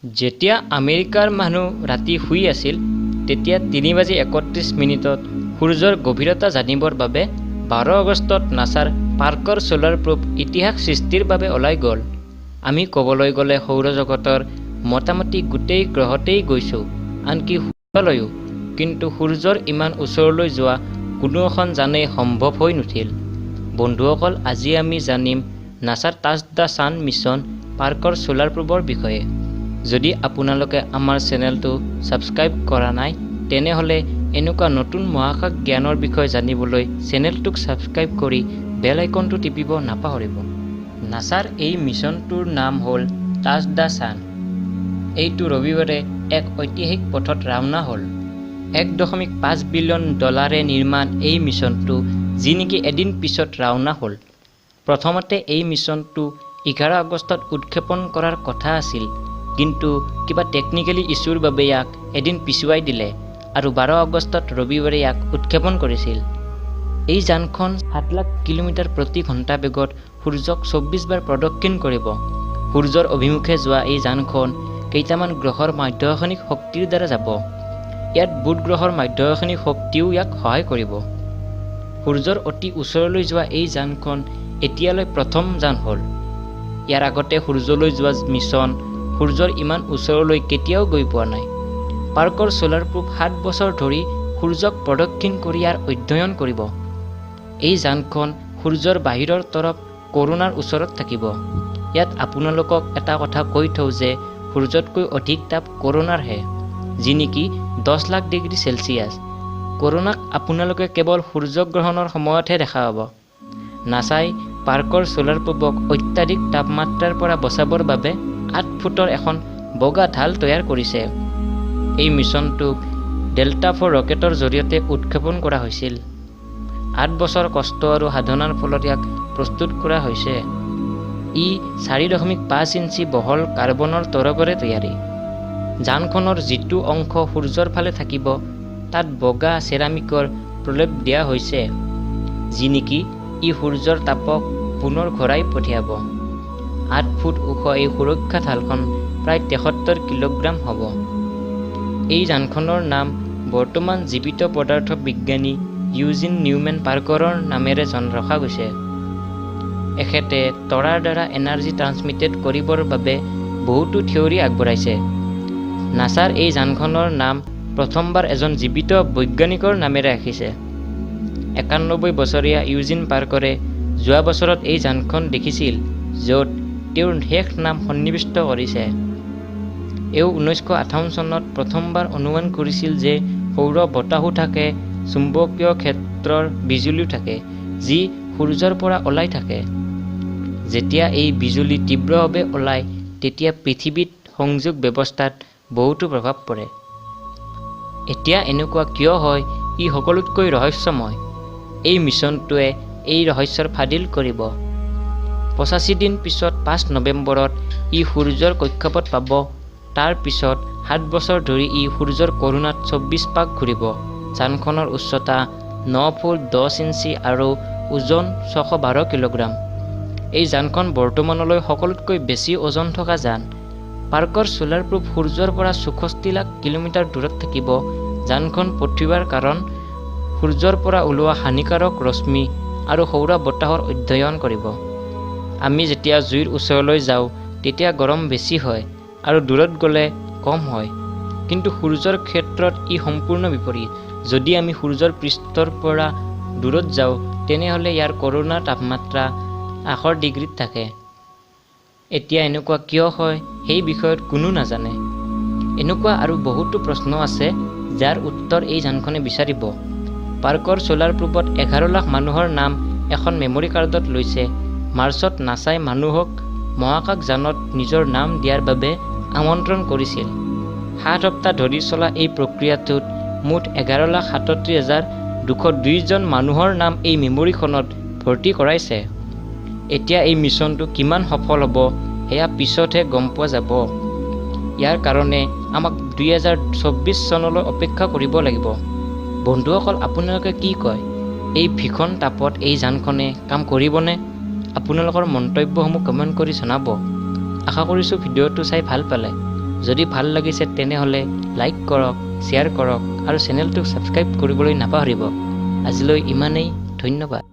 যেতিয়া আমেৰিকাৰ মানুহ ৰাতি শুই আছিল তেতিয়া 3:31 সূৰ্যৰ গভীৰতা জানিবৰ বাবে 12 আগষ্টত নাছাৰ পাৰ্কৰ সোলাৰ প্ৰব ইতিহাস সৃষ্টিৰ বাবে ওলাই গ'ল। আমি ক'বলৈ গ'লে সৌৰজগতৰ মোটামুটি গোটেই গ্ৰহতেই গৈছোঁ, আনকি সূৰ্যলৈও, কিন্তু সূৰ্যৰ ইমান ওচৰলৈ যোৱা কোনো এখন যানেই সম্ভৱ হৈ নুঠিল। বন্ধুসকল, আজি আমি জানিম নাছাৰ টাচ দ্য ছান মিছন পাৰ্কৰ সোলাৰ প্ৰবৰ বিষয়ে। যদি আপোনালোকে আমাৰ চেনেলটো ছাবস্ক্ৰাইব কৰা নাই তেনেহ'লে এনেকুৱা নতুন মহাকাশ জ্ঞানৰ বিষয়ে জানিবলৈ চেনেলটোক ছাবস্ক্ৰাইব কৰি বেল আইকনটো টিপিব নাপাহৰিব। নাছাৰ এই মিছনটোৰ নাম হ'ল টাচ দ্য ছান। এইটো ৰবিবাৰে এক ঐতিহাসিক পথত ৰাওনা হ'ল। $1.5 বিলিয়ন নিৰ্মাণ এই মিছনটো, যি নেকি এদিন পিছত ৰাওনা হ'ল। প্ৰথমতে এই মিছনটো 11 আগষ্টত উৎক্ষেপণ কৰাৰ কথা আছিল, কিন্তু কিবা টেকনিকেলি ইছ্যুৰ বাবে ইয়াক এদিন পিছুৱাই দিলে আৰু 12 আগষ্টত ৰবিবাৰে ইয়াক উৎক্ষেপণ কৰিছিল। এই যানখন 7 লাখ কিলোমিটাৰ প্ৰতি ঘণ্টা বেগত সূৰ্যক 24 বাৰ প্ৰদক্ষিণ কৰিব। সূৰ্যৰ অভিমুখে যোৱা এই যানখন কেইটামান গ্ৰহৰ মাধ্যাকৰ্ষণিক শক্তিৰ দ্বাৰা যাব। ইয়াত বুধ গ্ৰহৰ মাধ্যাকৰ্ষণিক শক্তিও ইয়াক সহায় কৰিব। সূৰ্যৰ অতি ওচৰলৈ যোৱা এই যানখন এতিয়ালৈ প্ৰথম যান হ'ল। ইয়াৰ আগতে সূৰ্যলৈ যোৱা মিছন সূৰ্যৰ ইমান ওচৰলৈ কেতিয়াও গৈ পোৱা নাই। পাৰ্কৰ সোলাৰ প্ৰব 7 বছৰ ধৰি সূৰ্যক প্ৰদক্ষিণ কৰি ইয়াৰ অধ্যয়ন কৰিব। এই যানখন সূৰ্যৰ বাহিৰৰ তৰফ কৰোনাৰ ওচৰত থাকিব। ইয়াত আপোনালোকক এটা কথা কৈ থওঁ যে সূৰ্যতকৈ অধিক তাপ কৰোনাৰহে, যি নেকি 10 লাখ ডিগ্ৰী চেলছিয়াছ। কৰোনাক আপোনালোকে কেৱল সূৰ্যগ্ৰহণৰ সময়তহে দেখা পাব। নাছাই পাৰ্কৰ সোলাৰ প্ৰবক অত্যাধিক তাপমাত্ৰাৰ পৰা বচাবৰ বাবে 8 ফুটৰ এখন বগা ঢাল তৈয়াৰ কৰিছে। এই মিছনটোক ডেল্টা-4 ৰকেটৰ জৰিয়তে উৎক্ষেপণ কৰা হৈছিল। 8 বছৰ কষ্ট আৰু সাধনাৰ ফলত ইয়াক প্ৰস্তুত কৰা হৈছে। ই 4.5 ইঞ্চি বহল কাৰ্বনৰ তৰপৰে তৈয়াৰী। যানখনৰ যিটো অংশ সূৰ্যৰ ফালে থাকিব তাত বগা চেৰামিকৰ প্ৰলেপ দিয়া হৈছে, যি নেকি ই সূৰ্যৰ তাপক পুনৰ ঘূৰাই পঠিয়াব। 8 ফুট ওখ এই সুৰক্ষা ঢালখন প্ৰায় 73 কিলোগ্ৰাম হ'ব। এই যানখনৰ নাম বৰ্তমান জীৱিত পদাৰ্থ বিজ্ঞানী ইউজিন নিউমেন পাৰ্কৰৰ নামেৰে ৰখা গৈছে। এখেতে তৰাৰ দ্বাৰা এনাৰ্জি ট্ৰান্সমিটেড কৰিবৰ বাবে বহুতো থিয়ৰী আগবঢ়াইছে। নাছাৰ এই যানখনৰ নাম প্ৰথমবাৰ এজন জীৱিত বৈজ্ঞানিকৰ নামেৰে ৰাখিছে। 91 বছৰীয়া ইউজিন পাৰ্কৰে যোৱা বছৰত এই যানখন দেখিছিল, য'ত তেওঁৰ শেষ নাম সন্নিৱিষ্ট কৰিছে। এওঁ 1958 চনত প্ৰথমবাৰ অনুমান কৰিছিল যে সৌৰ বতাহো থাকে, চুম্বকীয় ক্ষেত্ৰৰ বিজুলীও থাকে, যি সূৰ্যৰ পৰা ওলাই থাকে। যেতিয়া এই বিজুলী তীব্ৰভাৱে ওলায় তেতিয়া পৃথিৱীত সংযোগ ব্যৱস্থাত বহুতো প্ৰভাৱ পৰে। এতিয়া এনেকুৱা কিয় হয়, ই সকলোতকৈ ৰহস্যময়। এই মিছনটোৱে এই ৰহস্যৰ ফাদিল কৰিব। 85 দিন পিছত 5 নৱেম্বৰত ই সূৰ্যৰ কক্ষপথ পাব। তাৰ পিছত 7 বছৰ ধৰি ই সূৰ্যৰ কৰোনাত 24 পাক ঘূৰিব। যানখনৰ উচ্চতা 9 ফুট 10 ইঞ্চি আৰু ওজন 612 কিলোগ্ৰাম। এই যানখন বৰ্তমানলৈ সকলোতকৈ বেছি ওজন থকা যান। পাৰ্কৰ সোলাৰ প্ৰব সূৰ্যৰ পৰা 64 লাখ কিলোমিটাৰ দূৰত থাকিব। যানখন পঠিওৱাৰ কাৰণ সূৰ্যৰ পৰা ওলোৱা হানিকাৰক ৰশ্মি আৰু সৌৰ বতাহৰ অধ্যয়ন কৰিব। আমি যেতিয়া জুইৰ ওচৰলৈ যাওঁ তেতিয়া গৰম বেছি হয় আৰু দূৰত গ'লে কম হয়, কিন্তু সূৰ্যৰ ক্ষেত্ৰত ই সম্পূৰ্ণ বিপৰীত। যদি আমি সূৰ্যৰ পৃষ্ঠৰ পৰা দূৰত যাওঁ তেনেহ'লে ইয়াৰ কৰোনাৰ তাপমাত্ৰা 80 ডিগ্ৰীত থাকে। এতিয়া এনেকুৱা কিয় হয় সেই বিষয়ত কোনো নাজানে। এনেকুৱা আৰু বহুতো প্ৰশ্ন আছে যাৰ উত্তৰ এই যানখনে বিচাৰিব। পাৰ্কৰ সোলাৰ প্ৰবত 11 লাখ মানুহৰ নাম এখন মেমৰি কাৰ্ডত লৈছে। মাৰ্চত নাছাই মানুহক মহাকাশ যানত নিজৰ নাম দিয়াৰ বাবে আমন্ত্ৰণ কৰিছিল। 7 সপ্তাহ ধৰি চলা এই প্ৰক্ৰিয়াটোত মুঠ 11,37,202 জন মানুহৰ নাম এই মেমৰিখনত ভৰ্তি কৰাইছে। এতিয়া এই মিছনটো কিমান সফল হ'ব সেয়া পিছতহে গম পোৱা যাব। ইয়াৰ কাৰণে আমাক 2024 চনলৈ অপেক্ষা কৰিব লাগিব। বন্ধুসকল, আপোনালোকে কি কয়? এই ভীষণ তাপত এই যানখনে কাম কৰিবনে? আপোনালোকৰ মন্তব্যসমূহ কমেণ্ট কৰি জনাব। আশা কৰিছোঁ ভিডিঅ'টো চাই ভাল পালে। যদি ভাল লাগিছে তেনেহ'লে লাইক কৰক, শ্বেয়াৰ কৰক আৰু চেনেলটোক ছাবস্ক্ৰাইব কৰিবলৈ নাপাহৰিব। আজিলৈ ইমানেই, ধন্যবাদ।